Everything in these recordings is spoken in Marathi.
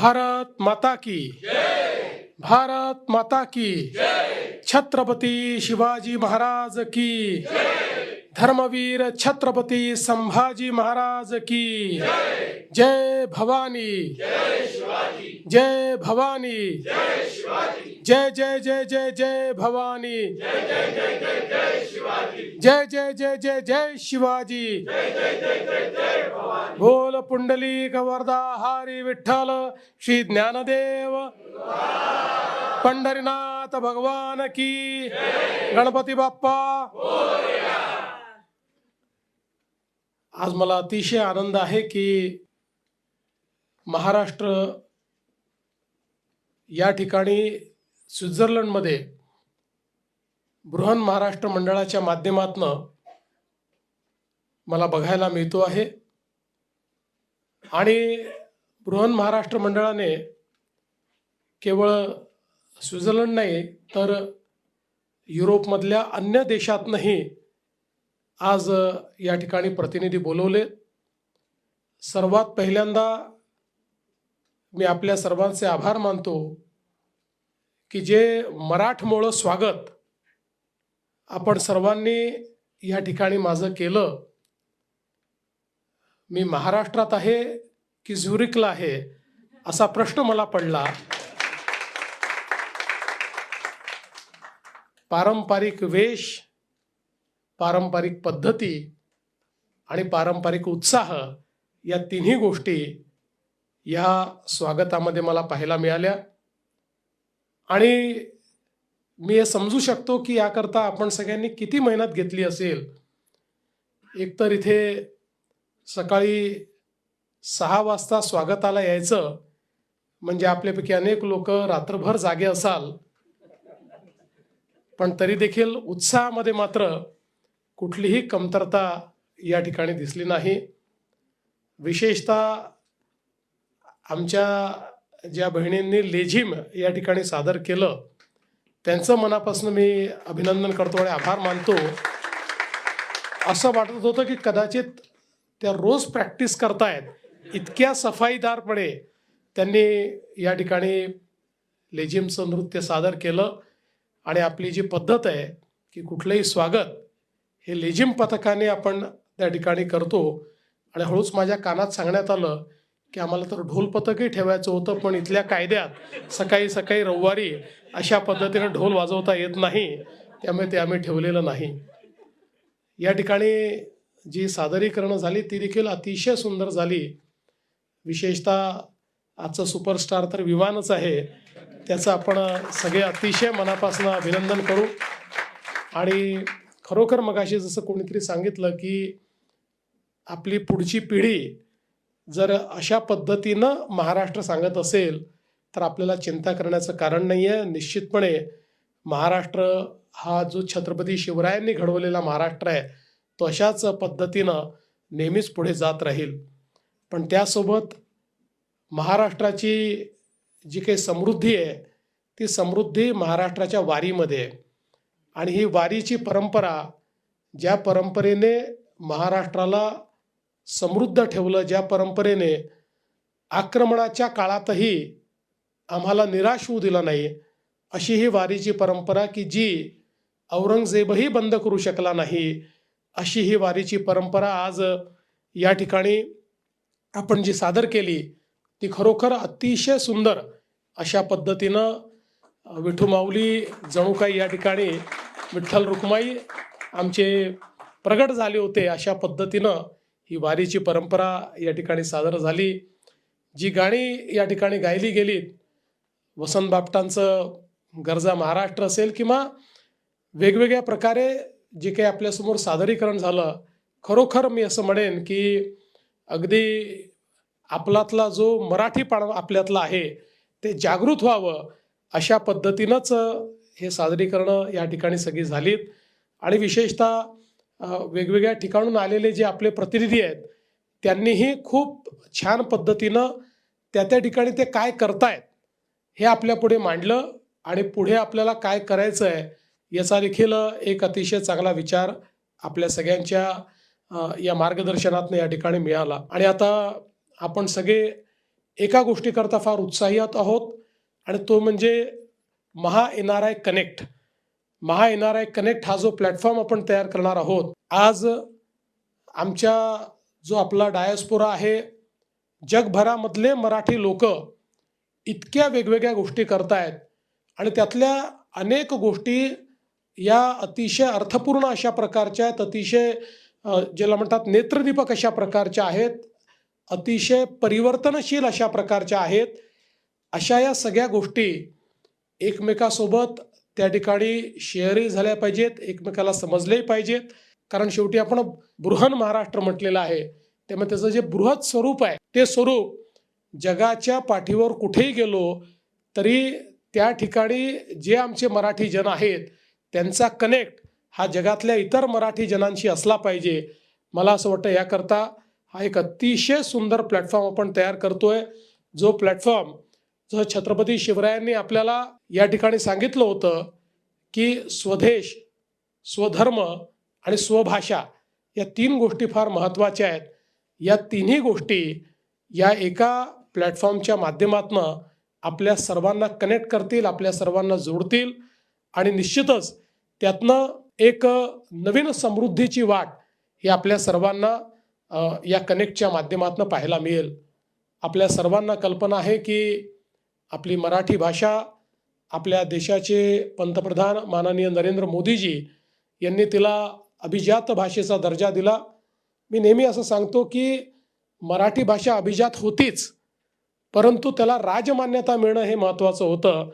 भारत माता की भारत माता की छत्रपती शिवाजी महाराज की धर्मवीर छत्रपती संभाजी महाराज की जय भवानी जय भवानी जय जय जय जय जय भवानी जय जय जय जय जय शिवाजी बोल पुंडलिक वरदा हरी विठ्ठल श्री ज्ञानदेव पंढरीनाथ भगवान की गणपती बाप्पा। आज मला अतिशय आनंद आहे की महाराष्ट्र या ठिकाणी स्वित्झर्लंडमध्ये बृहन महाराष्ट्र मंडळाच्या माध्यमातून मला बघायला मिळतो आहे आणि बृहन महाराष्ट्र मंडळाने केवळ स्वित्झर्लंड नाही तर युरोपमधल्या अन्य देशातनंही आज या ठिकाणी प्रतिनिधी बोलवले। सर्वात पहिल्यांदा मी आपल्या सर्वांचे आभार मानतो की जे मराठमोळं स्वागत आपण सर्वांनी या ठिकाणी माझं केलं। मी महाराष्ट्रात आहे की झुरिकला आहे असा प्रश्न मला पडला। पारंपरिक वेश, पारंपरिक पद्धती आणि पारंपरिक उत्साह या तिन्ही गोष्टी या स्वागतामध्ये मला पाहायला मिळाल्या आणि मी हे समजू शकतो की याकरता आपण सगळ्यांनी किती मेहनत घेतली असेल। एकतर इथे सकाळी 6 वाजता स्वागताला यायचं म्हणजे आपल्यापैकी अनेक लोक रात्रभर जागे असाल, पण तरी देखील उत्साहामध्ये मात्र कुठलीही कमतरता या ठिकाणी दिसली नाही। विशेषतः आमच्या ज्या बहिणींनी लेझिम या ठिकाणी सादर केलं त्यांचं मनापासून मी अभिनंदन करतो आणि आभार मानतो। असं वाटत होतं की कदाचित त्या रोज प्रॅक्टिस करतायत, इतक्या सफाईदारपणे त्यांनी या ठिकाणी लेझिमचं नृत्य सादर केलं आणि आपली जी पद्धत आहे की कुठलंही स्वागत हे लेझिम पथकाने आपण त्या ठिकाणी करतो। आणि हळूच माझ्या कानात सांगण्यात आलं की आम्हाला तर ढोल पथकही ठेवायचं होतं, पण इथल्या कायद्यात सकाळी सकाळी रविवारी अशा पद्धतीने ढोल वाजवता येत नाही, त्यामुळे ते आम्ही ठेवलेलं नाही। या ठिकाणी जी सादरीकरणं झाली ती देखील अतिशय सुंदर झाली। विशेषतः आजचं सुपरस्टार तर विमानच आहे, त्याचं आपण सगळे अतिशय मनापासून अभिनंदन करू। आणि खरोखर मगाशी जसं कोणीतरी सांगितलं की आपली पुढची पिढी जर अशा पद्धतीनं महाराष्ट्र सांगत असेल तर आपल्याला चिंता करण्याचं कारण नाही आहे। निश्चितपणे महाराष्ट्र हा जो छत्रपती शिवरायांनी घडवलेला महाराष्ट्र आहे तो अशाच पद्धतीनं नेहमीच पुढे जात राहील। पण त्यासोबत महाराष्ट्राची जी काही समृद्धी आहे ती समृद्धी महाराष्ट्राच्या वारीमध्ये आहे आणि ही वारीची परंपरा, ज्या परंपरेने महाराष्ट्राला समृद्ध ठेवलं, ज्या परंपरेने आक्रमणाच्या काळातही आम्हाला निराश होऊ दिलं नाही, अशी ही वारीची परंपरा की जी औरंगजेबही बंद करू शकला नाही, अशी ही वारीची परंपरा आज या ठिकाणी आपण जी सादर केली ती खरोखर अतिशय सुंदर अशा पद्धतीनं विठू माऊली जणू काही या ठिकाणी विठ्ठल रुक्माई आमचे प्रगट झाले होते अशा पद्धतीनं ही वारीची परंपरा या ठिकाणी सादर झाली। जी गाणी या ठिकाणी गायली गेलीत, वसंत बापटांचं गरजा महाराष्ट्र असेल किंवा वेगवेगळ्या प्रकारे जे काही आपल्यासमोर सादरीकरण झालं, खरोखर मी असं म्हणेन की अगदी आपल्यातला जो मराठीपणा आपल्यातला आहे ते जागृत व्हावं अशा पद्धतीनंच हे सादरीकरणं या ठिकाणी सगळी झालीत। आणि विशेषतः वेगवेगळ्या ठिकाणून आलेले जे आपले प्रतिनिधी आहेत त्यांनीही खूप छान पद्धतीनं त्या ठिकाणी ते काय करतायत हे आपल्यापुढे मांडलं आणि पुढे आपल्याला काय करायचं आहे याचा देखील एक अतिशय चांगला विचार आपल्या सगळ्यांच्या या मार्गदर्शनातून या ठिकाणी मिळाला। आणि आता आपण सगळे एका गोष्टीकरता फार उत्साही आहोत आणि तो म्हणजे महा NRI कनेक्ट. महा NRI कनेक्ट हा जो प्लॅटफॉर्म आपण तयार करणार आहोत, आज आमच्या जो आपला डायस्पोरा आहे, जगभरामधले मराठी लोक इतक्या वेगवेगळ्या गोष्टी करतायत आणि त्यातल्या अनेक गोष्टी या अतिशय अर्थपूर्ण अशा प्रकारच्या आहेत, अतिशय ज्याला म्हणतात नेत्रदीपक अशा प्रकारच्या आहेत, अतिशय परिवर्तनशील अशा प्रकारच्या आहेत. अशा या सगळ्या गोष्टी एकमेकासोबत त्या ठिकाणी शेअरही झाल्या पाहिजेत, एकमेकाला समजलेही पाहिजेत. कारण शेवटी आपण बृहन महाराष्ट्र म्हटलेलं आहे, त्यामुळे त्याचं जे बृहत स्वरूप आहे ते स्वरूप जगाच्या पाठीवर कुठेही गेलो तरी त्या ठिकाणी जे आमचे मराठी जन आहेत त्यांचा कनेक्ट हा जगातल्या इतर मराठी जनांशी असला पाहिजे. मला असं वाटतं याकरता हा एक अतिशय सुंदर प्लॅटफॉर्म आपण तयार करतोय. जो प्लॅटफॉर्म जो छत्रपती शिवरायांनी आपल्याला या ठिकाणी सांगितलं होतं की स्वदेश, स्वधर्म आणि स्वभाषा या 3 गोष्टी फार महत्त्वाच्या आहेत. या तिन्ही गोष्टी या एका प्लॅटफॉर्मच्या माध्यमातून आपल्या सर्वांना कनेक्ट करतील, आपल्या सर्वांना जोडतील आणि निश्चितच त्यातनं एक नवीन समृद्धीची वाट ही आपल्या सर्वांना या कनेक्टच्या माध्यमातून पाहायला मिळेल. आपल्या सर्वांना कल्पना आहे की आपली मराठी भाषा आपल्या देशाचे पंतप्रधान माननीय नरेंद्र मोदीजी यांनी तिला अभिजात भाषेचा दर्जा दिला. मी नेहमी असं सांगतो की मराठी भाषा अभिजात होतीच, परंतु त्याला राजमान्यता मिळणं हे महत्त्वाचं होतं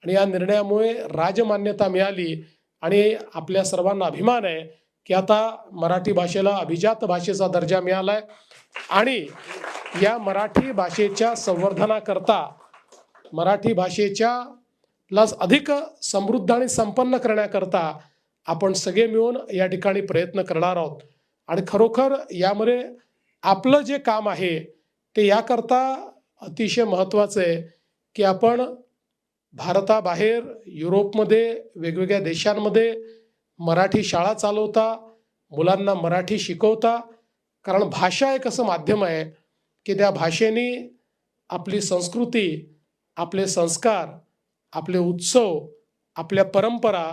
आणि या निर्णयामुळे राजमान्यता मिळाली आणि आपल्या सर्वांना अभिमान आहे की आता मराठी भाषेला अभिजात भाषेचा दर्जा मिळाला आहे. आणि या मराठी भाषेच्या संवर्धनाकरता, मराठी भाषेच्या ला अधिक समृद्ध आणि संपन्न करण्याकरता आपण सगळे मिळून या ठिकाणी प्रयत्न करणार आहोत. आणि खरोखर यामध्ये आपलं जे काम आहे ते याकरता अतिशय महत्त्वाचं आहे की आपण भारताबाहेर, युरोपमध्ये, वेगवेगळ्या देशांमध्ये मराठी शाळा चालवता, मुलांना मराठी शिकवता. कारण भाषा एक असं माध्यम आहे की त्या भाषेने आपली संस्कृती, आपले संस्कार, आपले उत्सव, आपल्या परंपरा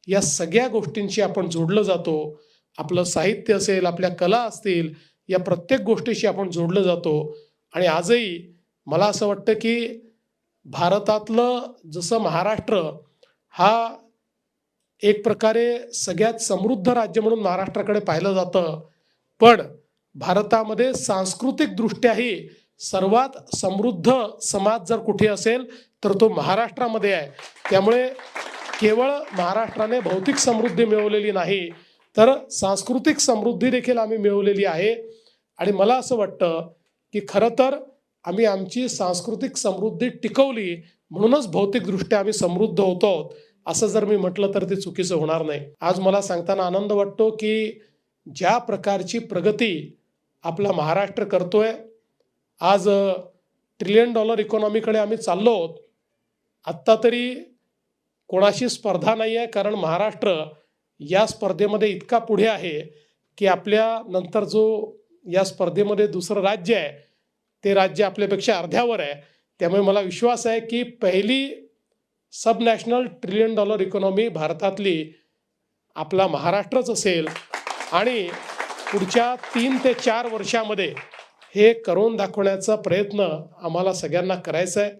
या सगळ्या गोष्टींशी आपण जोडलं जातो. आपलं साहित्य असेल, आपल्या कला असतील, या प्रत्येक गोष्टीशी आपण जोडलं जातो. आणि आजही मला असं वाटतं की भारतातलं जसं महाराष्ट्र हा एक प्रकारे सगळ्यात समृद्ध राज्य म्हणून महाराष्ट्राकडे पाहिलं जातं, पण भारतामध्ये सांस्कृतिकदृष्ट्याही सर्वात समृद्ध समाज जर कुठे असेल तर तो महाराष्ट्रामध्ये आहे. त्यामुळे केवळ महाराष्ट्राने भौतिक समृद्धी मिळवलेली नाही तर सांस्कृतिक समृद्धी देखील आम्ही मिळवलेली आहे. आणि मला असं वाटतं की खरं तर आम्ही आमची सांस्कृतिक समृद्धी टिकवली म्हणूनच भौतिकदृष्ट्या आम्ही समृद्ध होतो असं जर मी म्हटलं तर ते चुकीचं होणार नाही. आज मला सांगताना आनंद वाटतो की ज्या प्रकारची प्रगती आपला महाराष्ट्र करतोय, आज $1 ट्रिलियन इकॉनॉमीकडे आम्ही चाललो आहोत. आत्ता तरी कोणाशी स्पर्धा नाही आहे, कारण महाराष्ट्र या स्पर्धेमध्ये इतका पुढे आहे की आपल्या नंतर जो या स्पर्धेमध्ये दुसरं राज्य आहे ते राज्य आपल्यापेक्षा अर्ध्यावर आहे. त्यामुळे मला विश्वास आहे की पहिली सब नॅशनल $1 ट्रिलियन इकॉनॉमी भारतातली आपला महाराष्ट्रच असेल. आणि पुढच्या 3 ते 4 वर्षामध्ये हे करून दाखवण्याचा प्रयत्न आम्हाला सगळ्यांना करायचा आहे.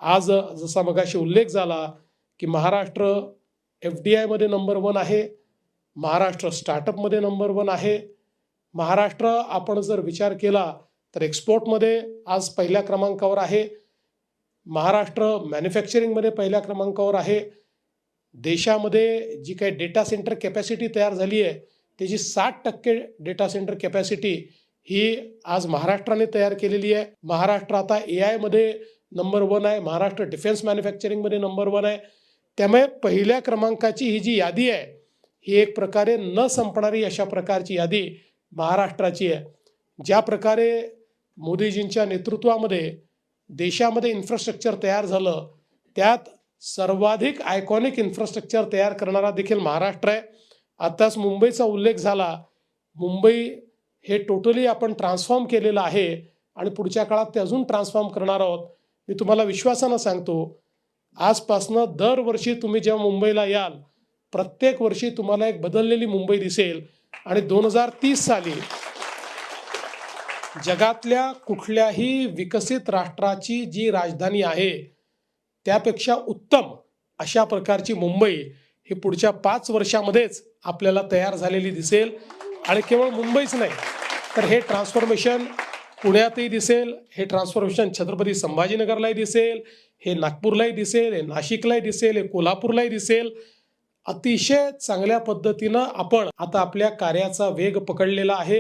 आज जसा मगाशी उल्लेख झाला की महाराष्ट्र FDI मध्ये नंबर 1 आहे, महाराष्ट्र स्टार्टअपमध्ये नंबर 1 आहे, महाराष्ट्र आपण जर विचार केला तर एक्सपोर्टमध्ये आज पहिल्या क्रमांकावर आहे, महाराष्ट्र मॅन्युफॅक्चरिंगमध्ये पहिल्या क्रमांकावर आहे. देशामध्ये जी काही डेटा सेंटर कॅपॅसिटी तयार झाली आहे त्याची 60% डेटा सेंटर कॅपॅसिटी ही आज महाराष्ट्राने तयार केलेली आहे. महाराष्ट्र आता AI मध्ये नंबर 1 आहे, महाराष्ट्र डिफेन्स मॅन्युफॅक्चरिंगमध्ये नंबर 1 आहे. त्यामुळे पहिल्या क्रमांकाची ही जी यादी आहे ही एक प्रकारे न संपणारी अशा प्रकारची यादी महाराष्ट्राची आहे. ज्या प्रकारे मोदीजींच्या नेतृत्वामध्ये देशामध्ये इन्फ्रास्ट्रक्चर तयार झालं त्यात सर्वाधिक आयकॉनिक इन्फ्रास्ट्रक्चर तयार करणारा देखील महाराष्ट्र आहे. आताच मुंबईचा उल्लेख झाला, मुंबई हे टोटली आपण ट्रान्सफॉर्म केलेलं आहे आणि पुढच्या काळात ते अजून ट्रान्सफॉर्म करणार आहोत. मी तुम्हाला विश्वासानं सांगतो, आजपासनं दरवर्षी तुम्ही जेव्हा मुंबईला याल, प्रत्येक वर्षी तुम्हाला एक बदललेली मुंबई दिसेल आणि 2030 साली जगातल्या कुठल्याही विकसित राष्ट्राची जी राजधानी आहे त्यापेक्षा उत्तम अशा प्रकारची मुंबई ही पुढच्या 5 वर्षामध्येच आपल्याला तयार झालेली दिसेल. आणि केवळ मुंबईच नाही तर हे ट्रान्सफॉर्मेशन पुण्यातही दिसेल, हे ट्रान्सफॉर्मेशन छत्रपती संभाजीनगरलाही दिसेल, हे नागपूरलाही दिसेल, हे नाशिकलाही दिसेल, हे कोल्हापूरलाही दिसेल. अतिशय चांगल्या पद्धतीनं आपण आता आपल्या कार्याचा वेग पकडलेला आहे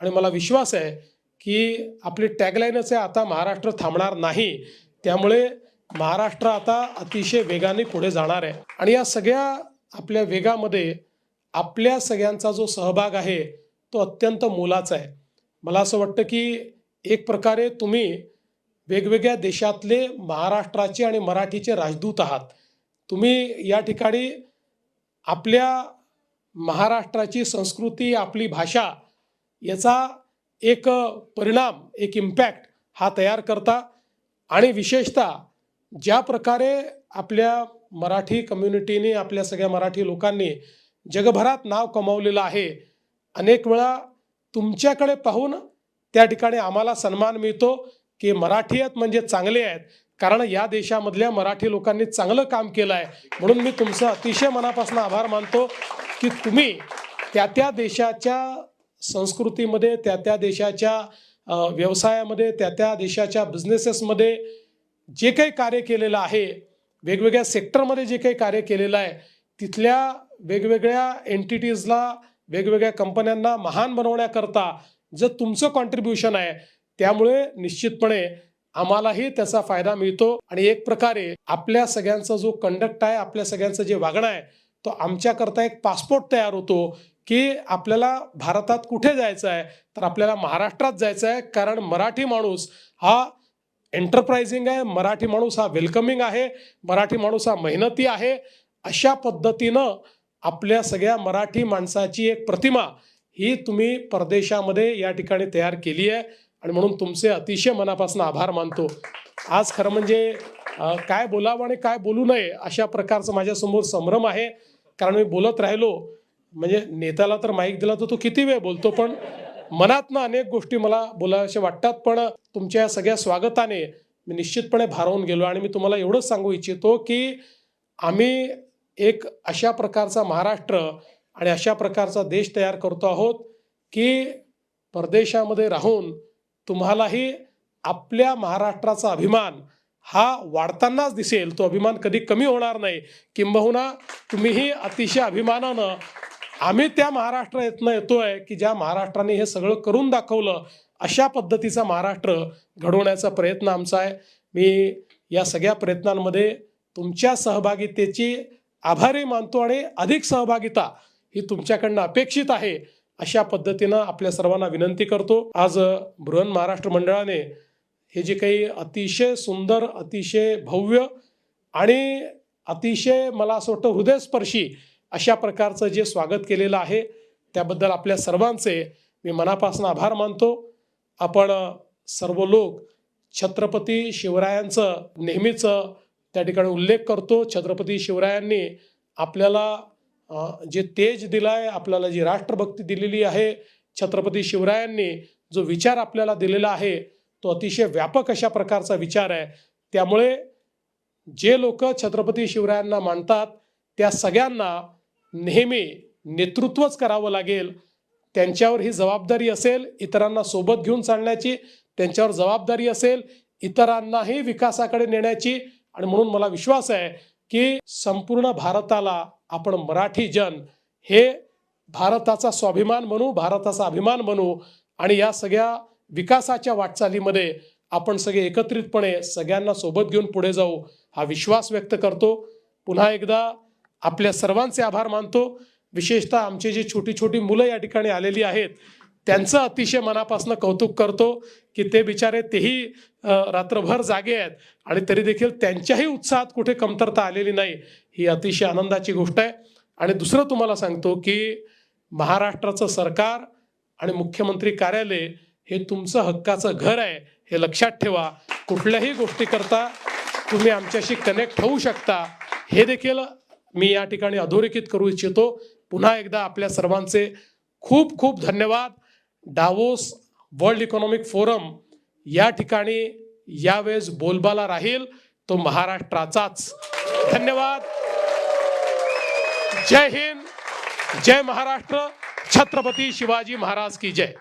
आणि मला विश्वास आहे की आपली टॅगलाईनच आहे, आता महाराष्ट्र थांबणार नाही. त्यामुळे महाराष्ट्र आता अतिशय वेगाने पुढे जाणार आहे आणि या सगळ्या आपल्या वेगामध्ये आपल्या सगळ्यांचा जो सहभाग आहे तो अत्यंत मोलाचा आहे. मला असं वाटतं की एक प्रकारे तुम्ही वेगवेगळ्या देशातले महाराष्ट्राचे आणि मराठीचे राजदूत आहात. तुम्ही या ठिकाणी आपल्या महाराष्ट्राची संस्कृती, आपली भाषा याचा एक परिणाम, एक इम्पॅक्ट हा तयार करता आणि विशेषतः ज्या प्रकारे आपल्या मराठी कम्युनिटीने, आपल्या सगळ्या मराठी लोकांनी जगभरात नाव कमावलेलं आहे, अनेक वेळा तुमच्याकडे पाहून त्या ठिकाणी आम्हाला सन्मान मिळतो की मराठी आहेत म्हणजे चांगले आहेत, कारण या देशामधल्या मराठी लोकांनी चांगलं काम केलं आहे. म्हणून मी तुमचं अतिशय मनापासून आभार मानतो की तुम्ही त्या देशाच्या संस्कृतीमध्ये, त्या देशाच्या व्यवसायामध्ये, त्या देशाच्या बिझनेसेसमध्ये जे काही कार्य केलेलं आहे, वेगवेगळ्या सेक्टरमध्ये जे काही कार्य केलेलं आहे, तिथल्या वेगवेगळ्या एंटिटीजला, वेगवेगळ्या कंपन्यांना महान बनवण्याकरता जे तुमचं कॉन्ट्रीब्युशन आहे, त्यामुळे निश्चितपणे आम्हालाही त्याचा फायदा मिळतो. आणि एक प्रकारे आपल्या सगळ्यांचा जो कंडक्ट आहे, आपल्या सगळ्यांचं जे वागणं आहे, तो आमच्याकरता एक पासपोर्ट तयार होतो की आपल्याला भारतात कुठे जायचं आहे, तर आपल्याला महाराष्ट्रात जायचं आहे. कारण मराठी माणूस हा एंटरप्राइजिंग आहे, मराठी माणूस हा वेलकमिंग आहे, मराठी माणूस हा मेहनती आहे. अशा पद्धतीनं आपल्या सगळ्या मराठी माणसाची एक प्रतिमा ही तुम्ही परदेशामध्ये या ठिकाणी तयार केली आहे आणि म्हणून तुमचे अतिशय मनापासून आभार मानतो. आज खरं म्हणजे काय बोलावं आणि काय बोलू नये अशा प्रकारचं माझ्यासमोर संभ्रम आहे. कारण मी बोलत राहिलो म्हणजे नेत्याला तर माईक दिला तर तो किती वेळ बोलतो, पण मनातनं अनेक गोष्टी मला बोलाव्याशा वाटतात. पण तुमच्या या सगळ्या स्वागताने मी निश्चितपणे भारावून गेलो आणि मी तुम्हाला एवढंच सांगू इच्छितो की आम्ही एक अशा प्रकारचा महाराष्ट्र आणि अशा प्रकारचा देश तयार करतो आहोत की परदेशामध्ये राहून तुम्हालाही आपल्या महाराष्ट्राचा अभिमान हा वाढतानाच दिसेल. तो अभिमान कधी कमी होणार नाही. किंबहुना तुम्हीही अतिशय अभिमानानं आम्ही त्या महाराष्ट्रातनं येतोय की ज्या महाराष्ट्राने हे सगळं करून दाखवलं, अशा पद्धतीचा महाराष्ट्र घडवण्याचा प्रयत्न आमचा आहे. मी या सगळ्या प्रयत्नांमध्ये तुमच्या सहभागितेची आभारी मानतो आणि अधिक सहभागिता ही तुमच्याकडनं अपेक्षित आहे अशा पद्धतीनं आपल्या सर्वांना विनंती करतो. आज बृहन महाराष्ट्र मंडळाने हे जे काही अतिशय सुंदर, अतिशय भव्य आणि अतिशय मला असं वाटतं हृदयस्पर्शी अशा प्रकारचं जे स्वागत केलेलं आहे त्याबद्दल आपल्या सर्वांचे मी मनापासून आभार मानतो. आपण सर्व लोक छत्रपती शिवरायांचं नेहमीच त्या ठिकाणी उल्लेख करतो. छत्रपती शिवरायांनी आपल्याला जे तेज दिलाय, आपल्याला जी राष्ट्रभक्ती दिलेली आहे, छत्रपती शिवरायांनी जो विचार आपल्याला दिलेला आहे तो अतिशय व्यापक अशा प्रकारचा विचार आहे. त्यामुळे जे लोक छत्रपती शिवरायांना मानतात त्या सगळ्यांना नेहमी नेतृत्वच करावं लागेल. त्यांच्यावर ही जबाबदारी असेल इतरांना सोबत घेऊन चालण्याची, त्यांच्यावर जबाबदारी असेल इतरांनाही विकासाकडे नेण्याची. आणि म्हणून मला विश्वास आहे की संपूर्ण भारताला आपण मराठी जन हे भारताचा स्वाभिमान बनू, भारताचा अभिमान बनू आणि या सगळ्या विकासाच्या वाटचालीमध्ये आपण सगळे एकत्रितपणे सगळ्यांना सोबत घेऊन पुढे जाऊ हा विश्वास व्यक्त करतो. पुन्हा एकदा आपल्या सर्वांचे आभार मानतो. विशेषतः आमची जी छोटी छोटी मुलं या ठिकाणी आलेली आहेत त्यांचं अतिशय मनापासून कौतुक करतो की ते बिचारे तेही रात्रभर जागे आहेत आणि तरी देखील त्यांच्याही उत्साहात कुठे कमतरता आलेली नाही, ही अतिशय आनंदाची गोष्ट आहे. आणि दुसरं तुम्हाला सांगतो की महाराष्ट्राचं सरकार आणि मुख्यमंत्री कार्यालय हे तुमचं हक्काचं घर आहे, हे लक्षात ठेवा. कुठल्याही गोष्टी करता तुम्ही आमच्याशी कनेक्ट होऊ शकता, हे देखील मी या ठिकाणी अधोरेखित करू इच्छितो. पुन्हा एकदा आपल्या सर्वांचे खूप खूप धन्यवाद. डावोस वर्ल्ड इकॉनॉमिक फोरम या ठिकाणी यावेळेस बोलबाला राहील तो महाराष्ट्राचाच. धन्यवाद. जय हिंद, जय महाराष्ट्र. छत्रपती शिवाजी महाराज की जय.